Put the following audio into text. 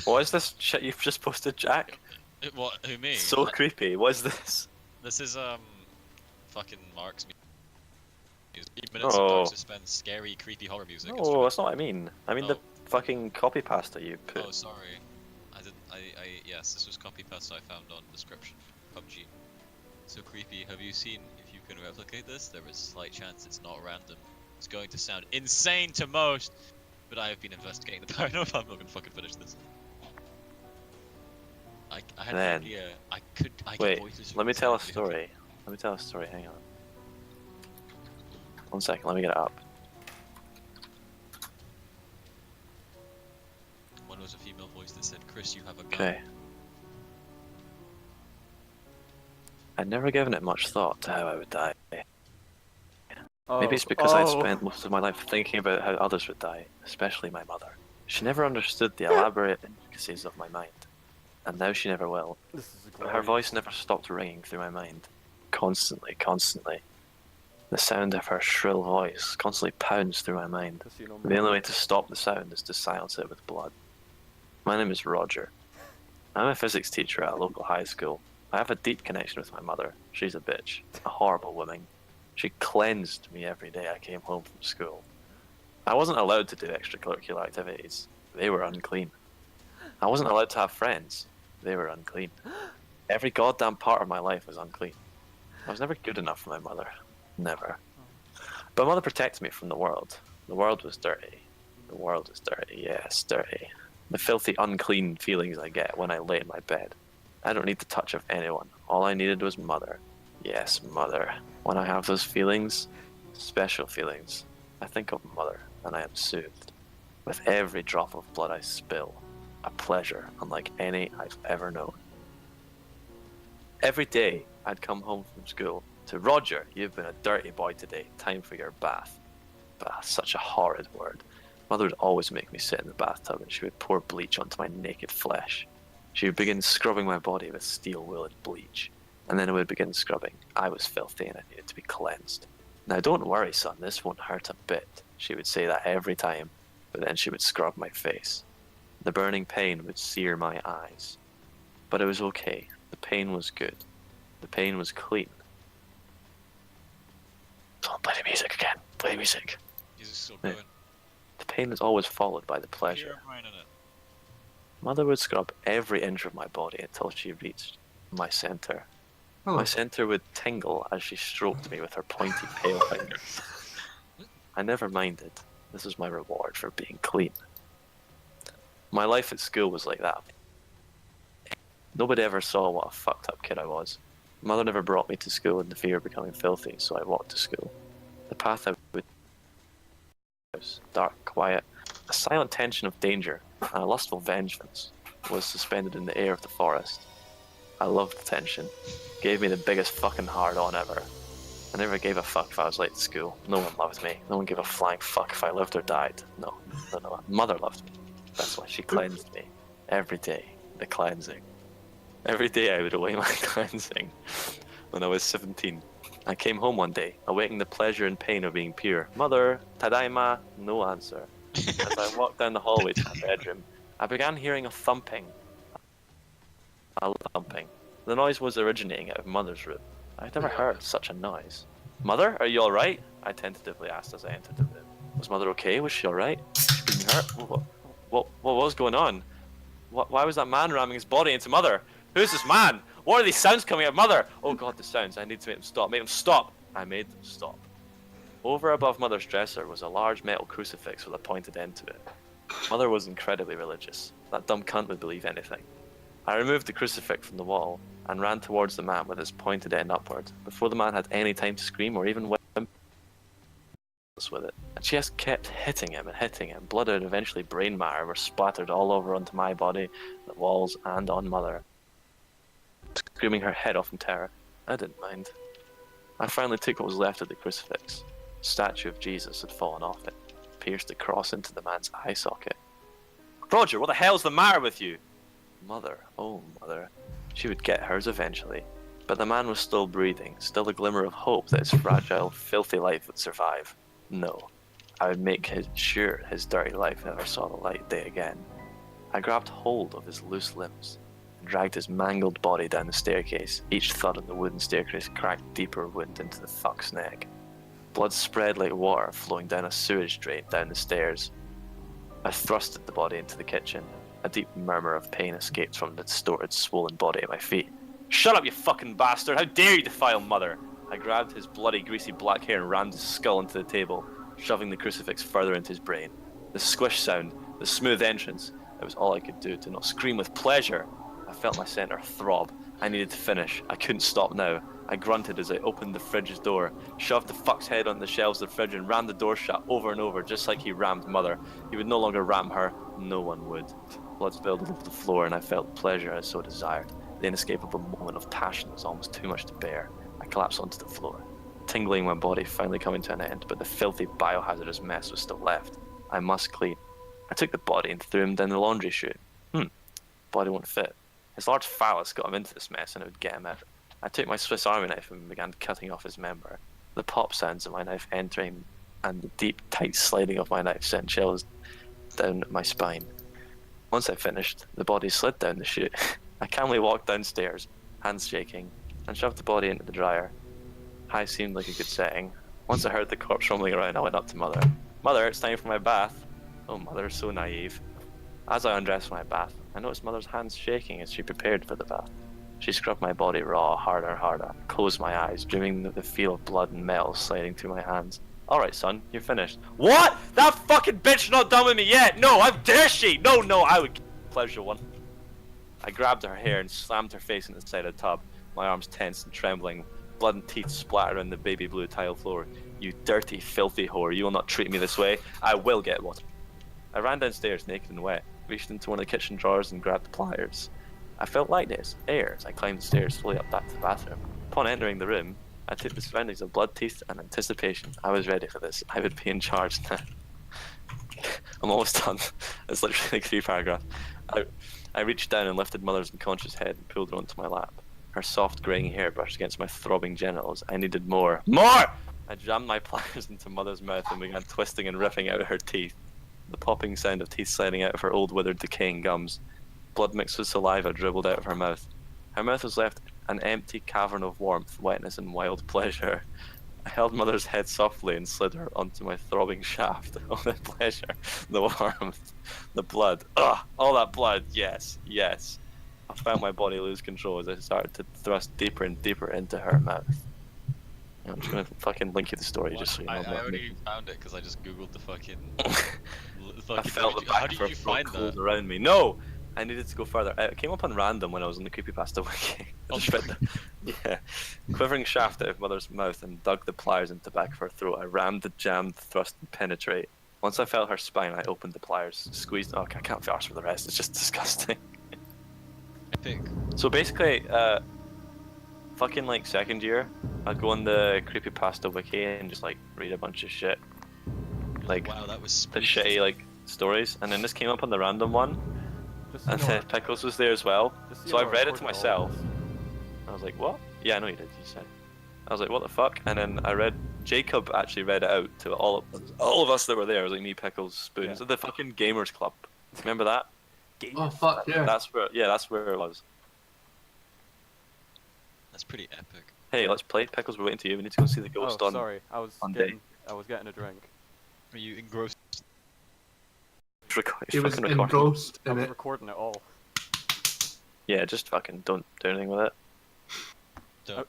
What is this shit you've just posted, Jack? What? Who, me? So creepy. What is this? This is, fucking Mark's music. 8 minutes of Oh. dark suspense, scary, creepy horror music. No, that's not what I mean. I mean the Oh. fucking copy pasta you put. Oh, sorry. Yes, this was copy pasta I found on description. PUBG. So creepy. Have you seen, if you can replicate this, there is a slight chance it's not random. It's going to sound insane to most, but I have been investigating the paranormal. I'm not gonna fucking finish this. I had Then, no idea. I get wait, voices from let me inside tell a the video. story. Let me tell a story, hang on. 1 second, let me get it up. One was a female voice that said, "Chris, you have a gun." Okay. I'd never given it much thought to how I would die. Maybe it's because I'd spent most of my life thinking about how others would die, especially my mother. She never understood the elaborate intricacies of my mind, and now she never will. But her voice never stopped ringing through my mind. Constantly, constantly. The sound of her shrill voice constantly pounds through my mind. The only way to stop the sound is to silence it with blood. My name is Roger. I'm a physics teacher at a local high school. I have a deep connection with my mother. She's a bitch. A horrible woman. She cleansed me every day I came home from school. I wasn't allowed to do extracurricular activities. They were unclean. I wasn't allowed to have friends. They were unclean. Every goddamn part of my life was unclean. I was never good enough for my mother. Never. But mother protected me from the world. The world was dirty. The world is dirty, yes, dirty. The filthy, unclean feelings I get when I lay in my bed. I don't need the touch of anyone. All I needed was mother. Yes, mother. When I have those feelings, special feelings, I think of mother and I am soothed. With every drop of blood I spill, a pleasure unlike any I've ever known. Every day I'd come home from school to Roger, you've been a dirty boy today, time for your bath. Bath, such a horrid word. Mother would always make me sit in the bathtub and she would pour bleach onto my naked flesh. She would begin scrubbing my body with steel wool and bleach, and then I would begin scrubbing. I was filthy and I needed to be cleansed. Now don't worry son, this won't hurt a bit. She would say that every time, but then she would scrub my face. The burning pain would sear my eyes. But it was okay, the pain was good. The pain was clean. Don't play the music again, play the music. Jesus, still going. The pain is always followed by the pleasure. Mother would scrub every inch of my body until she reached my center. Oh. My center would tingle as she stroked me with her pointy pale fingers. I never minded. This was my reward for being clean. My life at school was like that. Nobody ever saw what a fucked up kid I was. Mother never brought me to school in the fear of becoming filthy, so I walked to school. The path I would was dark, quiet. A silent tension of danger and a lustful vengeance was suspended in the air of the forest. I loved the tension. Gave me the biggest fucking hard-on ever. I never gave a fuck if I was late to school. No one loved me. No one gave a flying fuck if I lived or died. No. Mother loved me. That's why she cleansed me. Every day. The cleansing. Every day I would await my cleansing. When I was 17. I came home one day, awaiting the pleasure and pain of being pure. Mother, tadaima, no answer. As I walked down the hallway to my bedroom, I began hearing a thumping. A thumping. The noise was originating out of Mother's room. I'd never heard such a noise. Mother, are you alright? I tentatively asked as I entered the room. Was Mother okay? Was she alright? Was she being hurt? What was going on? Why was that man ramming his body into Mother? Who's this man? What are these sounds coming out of Mother? Oh god, the sounds. I need to make them stop. Make them stop. I made them stop. Over above Mother's dresser was a large metal crucifix with a pointed end to it. Mother was incredibly religious. That dumb cunt would believe anything. I removed the crucifix from the wall and ran towards the man with its pointed end upward, before the man had any time to scream or even whimper with it. And she just kept hitting him. Blood and eventually brain matter were splattered all over onto my body, the walls, and on Mother. Screaming her head off in terror. I didn't mind. I finally took what was left of the crucifix. The statue of Jesus had fallen off it, pierced the cross into the man's eye socket. Roger, what the hell's the matter with you? Mother, oh Mother. She would get hers eventually. But the man was still breathing, still a glimmer of hope that his fragile, filthy life would survive. No. I would make sure his dirty life never saw the light of day again. I grabbed hold of his loose limbs and dragged his mangled body down the staircase. Each thud on the wooden staircase cracked deeper wound into the fuck's neck. Blood spread like water flowing down a sewage drain down the stairs. I thrusted the body into the kitchen. A deep murmur of pain escaped from the distorted, swollen body at my feet. Shut up, you fucking bastard! How dare you defile Mother! I grabbed his bloody, greasy black hair and rammed his skull into the table, shoving the crucifix further into his brain. The squish sound, the smooth entrance, it was all I could do to not scream with pleasure. I felt my centre throb. I needed to finish. I couldn't stop now. I grunted as I opened the fridge's door, shoved the fuck's head on the shelves of the fridge and rammed the door shut over and over, just like he rammed Mother. He would no longer ram her. No one would. Blood spilled over the floor and I felt pleasure I so desired. The inescapable moment of passion was almost too much to bear. I collapsed onto the floor, tingling my body finally coming to an end, but the filthy biohazardous mess was still left. I must clean. I took the body and threw him down the laundry chute. Body won't fit. His large phallus got him into this mess and it would get him out. I took my Swiss Army knife and began cutting off his member. The pop sounds of my knife entering and the deep, tight sliding of my knife sent chills down my spine. Once I finished, the body slid down the chute. I calmly walked downstairs, hands shaking, and shoved the body into the dryer. High seemed like a good setting. Once I heard the corpse rumbling around, I went up to Mother. Mother, it's time for my bath. Oh, Mother, so naive. As I undressed for my bath, I noticed Mother's hands shaking as she prepared for the bath. She scrubbed my body raw, harder and harder. I closed my eyes, dreaming of the feel of blood and metal sliding through my hands. Alright, son, you're finished. What? That fucking bitch not done with me yet! No, how dare she! No, I would pleasure one. I grabbed her hair and slammed her face into the side of the tub, my arms tense and trembling. Blood and teeth splattered on the baby blue tile floor. You dirty, filthy whore, you will not treat me this way. I will get water. I ran downstairs naked and wet, reached into one of the kitchen drawers and grabbed the pliers. I felt lightness, air, as I climbed the stairs slowly up back to the bathroom. Upon entering the room, I took the surroundings of blood, teeth, and anticipation. I was ready for this. I would be in charge now. I'm almost done. It's literally like 3 paragraphs. I reached down and lifted Mother's unconscious head and pulled her onto my lap. Her soft graying hair brushed against my throbbing genitals. I needed more. More! I jammed my pliers into Mother's mouth and began twisting and ripping out her teeth. The popping sound of teeth sliding out of her old withered decaying gums. Blood mixed with saliva dribbled out of her mouth. Her mouth was left an empty cavern of warmth, wetness and wild pleasure. I held Mother's head softly and slid her onto my throbbing shaft. Oh, the pleasure, the warmth, the blood. Ugh, all that blood, yes. I felt my body lose control as I started to thrust deeper and deeper into her mouth. I'm just gonna fucking link you the story just so you know. I already found it because I just googled the fucking. I felt the How back did of you her find clothes that? around me. No! I needed to go further. It came up on random when I was on the creepypasta wiki. I just read the quivering shaft out of Mother's mouth and dug the pliers into the back of her throat. I rammed, jammed, thrust, and penetrate. Once I felt her spine, I opened the pliers, squeezed. Okay, I can't be arsed for the rest. It's just disgusting. Epic. So basically, fucking like second year, I'd go on the creepypasta wiki and just like read a bunch of shit, like Wow, that was the spooky. shitty like stories, and then this came up on the random one, Just so and you know, Pickles was there as well. just So I you know, read it to recorded all myself. this. I was like, what? Yeah, I know you did. You said. I was like, what the fuck? And then I read. Jacob actually read it out to all of us that were there. It was like me, Pickles, Spoons, Yeah. at the fucking gamers club. Remember that? Oh fuck yeah. That's where. Yeah, that's where it was. That's pretty epic. Hey, let's play. Pickles, we're waiting to you. We need to go see the ghost Oh, on. sorry. I was on getting a drink. Are you engrossed? He was Fucking record. engrossed I in was it. recording it all. Yeah, just fucking don't do anything with it. Don't.